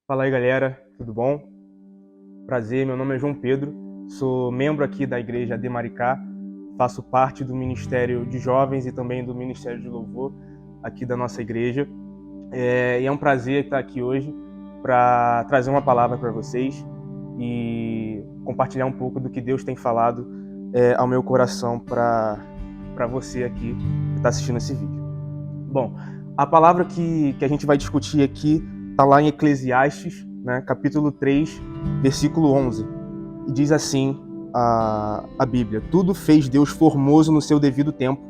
Fala aí, galera, tudo bom? Prazer, meu nome é João Pedro, sou membro aqui da Igreja de Maricá, faço parte do Ministério de Jovens e também do Ministério de Louvor aqui da nossa igreja. E é um prazer estar aqui hoje para trazer uma palavra para vocês e compartilhar um pouco do que Deus tem falado ao meu coração para você aqui que está assistindo esse vídeo. Bom, a palavra que a gente vai discutir aqui está lá em Eclesiastes, né, capítulo 3, versículo 11. E diz assim a Bíblia: Tudo fez Deus formoso no seu devido tempo,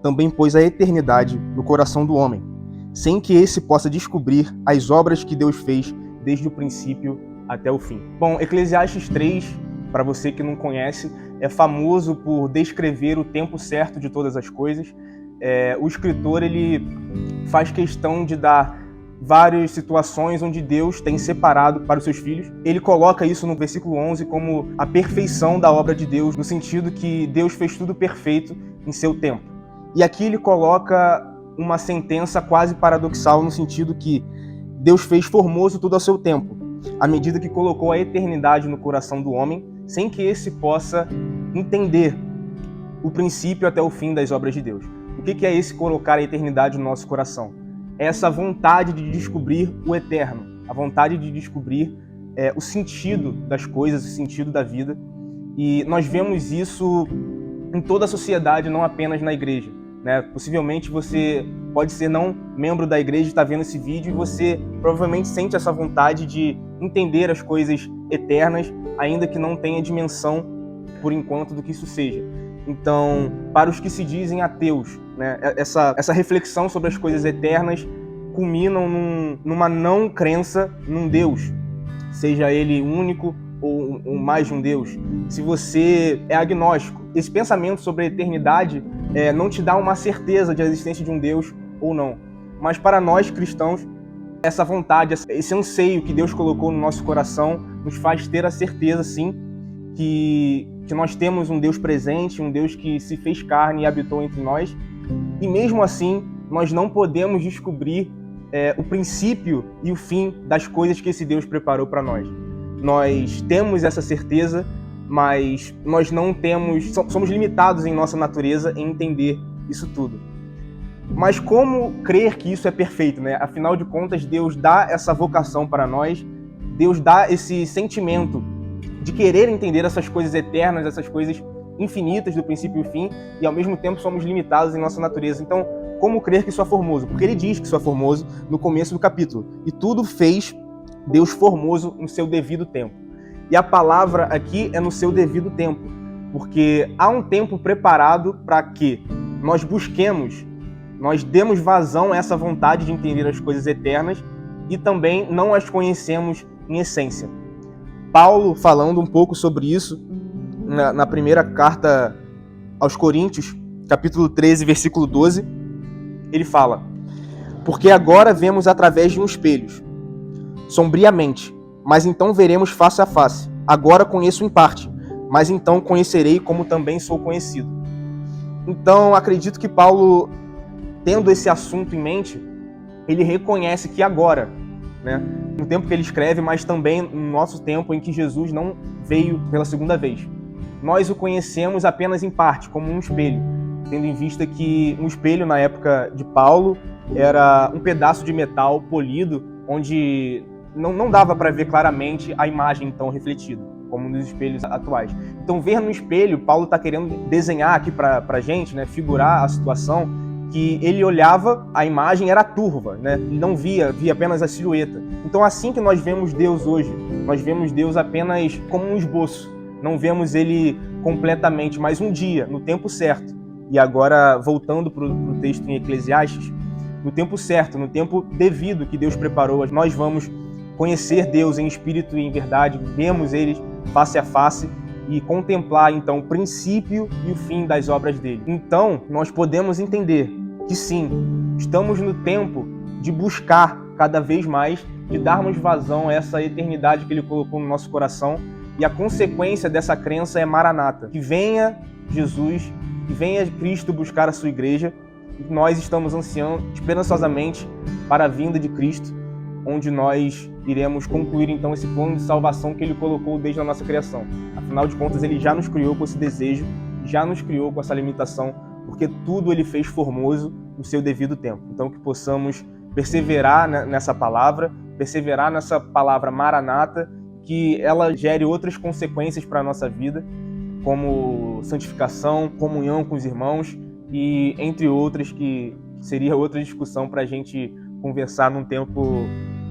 também pôs a eternidade no coração do homem, sem que esse possa descobrir as obras que Deus fez desde o princípio até o fim. Bom, Eclesiastes 3, para você que não conhece, é famoso por descrever o tempo certo de todas as coisas. O escritor ele faz questão de dar várias situações onde Deus tem separado para os seus filhos. Ele coloca isso no versículo 11 como a perfeição da obra de Deus, no sentido que Deus fez tudo perfeito em seu tempo. E aqui ele coloca uma sentença quase paradoxal, no sentido que Deus fez formoso tudo ao seu tempo, à medida que colocou a eternidade no coração do homem, sem que esse possa entender o princípio até o fim das obras de Deus. O que é esse colocar a eternidade no nosso coração? É essa vontade de descobrir o eterno, a vontade de descobrir o sentido das coisas, o sentido da vida. E nós vemos isso em toda a sociedade, não apenas na igreja, né? Possivelmente você pode ser não membro da igreja e está vendo esse vídeo e você provavelmente sente essa vontade de entender as coisas eternas, ainda que não tenha dimensão, por enquanto, do que isso seja. Então, para os que se dizem ateus, né, essa reflexão sobre as coisas eternas culminam numa não crença num Deus, seja ele único ou mais de um Deus. Se você é agnóstico, esse pensamento sobre a eternidade não te dá uma certeza de a existência de um Deus ou não. Mas para nós cristãos, essa vontade, esse anseio que Deus colocou no nosso coração nos faz ter a certeza, sim, que nós temos um Deus presente, um Deus que se fez carne e habitou entre nós, e mesmo assim nós não podemos descobrir o princípio e o fim das coisas que esse Deus preparou para nós. Nós temos essa certeza, mas nós não temos, somos limitados em nossa natureza em entender isso tudo. Mas como crer que isso é perfeito, né? Afinal de contas, Deus dá essa vocação para nós, Deus dá esse sentimento de querer entender essas coisas eternas, essas coisas infinitas do princípio e fim, e ao mesmo tempo somos limitados em nossa natureza. Então, como crer que isso é formoso? Porque ele diz que isso é formoso no começo do capítulo. E tudo fez Deus formoso no seu devido tempo. E a palavra aqui é no seu devido tempo, porque há um tempo preparado para que nós busquemos, nós demos vazão a essa vontade de entender as coisas eternas e também não as conhecemos em essência. Paulo, falando um pouco sobre isso, na primeira carta aos Coríntios, capítulo 13, versículo 12, ele fala: Porque agora vemos através de um espelho, sombriamente, mas então veremos face a face. Agora conheço em parte, mas então conhecerei como também sou conhecido. Então, acredito que Paulo, tendo esse assunto em mente, ele reconhece que agora, né, no tempo que ele escreve, mas também no nosso tempo em que Jesus não veio pela segunda vez, nós o conhecemos apenas em parte, como um espelho, tendo em vista que um espelho na época de Paulo era um pedaço de metal polido, onde não dava para ver claramente a imagem então refletida, como nos espelhos atuais. Então, ver no espelho, Paulo está querendo desenhar aqui para a gente, né, figurar a situação, que ele olhava, a imagem era turva, né? Ele não via apenas a silhueta. Então, assim que nós vemos Deus hoje, nós vemos Deus apenas como um esboço, não vemos ele completamente, mas um dia, no tempo certo. E agora, voltando para o texto em Eclesiastes, no tempo certo, no tempo devido que Deus preparou, nós vamos conhecer Deus em espírito e em verdade, vemos ele face a face e contemplar, então, o princípio e o fim das obras dele. Então, nós podemos entender que sim, estamos no tempo de buscar cada vez mais, de darmos vazão a essa eternidade que ele colocou no nosso coração, e a consequência dessa crença é Maranata, que venha Jesus, que venha Cristo buscar a sua igreja, e nós estamos ansiando esperançosamente para a vinda de Cristo, onde nós iremos concluir então esse plano de salvação que Ele colocou desde a nossa criação. Afinal de contas, Ele já nos criou com esse desejo, já nos criou com essa limitação, porque tudo Ele fez formoso no seu devido tempo. Então que possamos perseverar nessa palavra Maranata, que ela gere outras consequências para a nossa vida, como santificação, comunhão com os irmãos e entre outras, que seria outra discussão para a gente conversar num tempo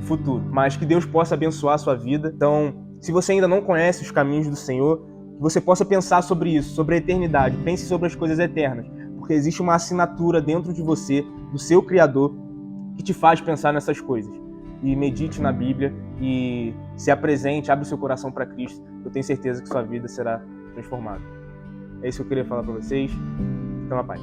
futuro. Mas que Deus possa abençoar a sua vida. Então, se você ainda não conhece os caminhos do Senhor, que você possa pensar sobre isso, sobre a eternidade. Pense sobre as coisas eternas, porque existe uma assinatura dentro de você, do seu Criador, que te faz pensar nessas coisas. E medite na Bíblia e se apresente, abre o seu coração para Cristo. Eu tenho certeza que sua vida será transformada. É isso que eu queria falar para vocês. Então, a paz.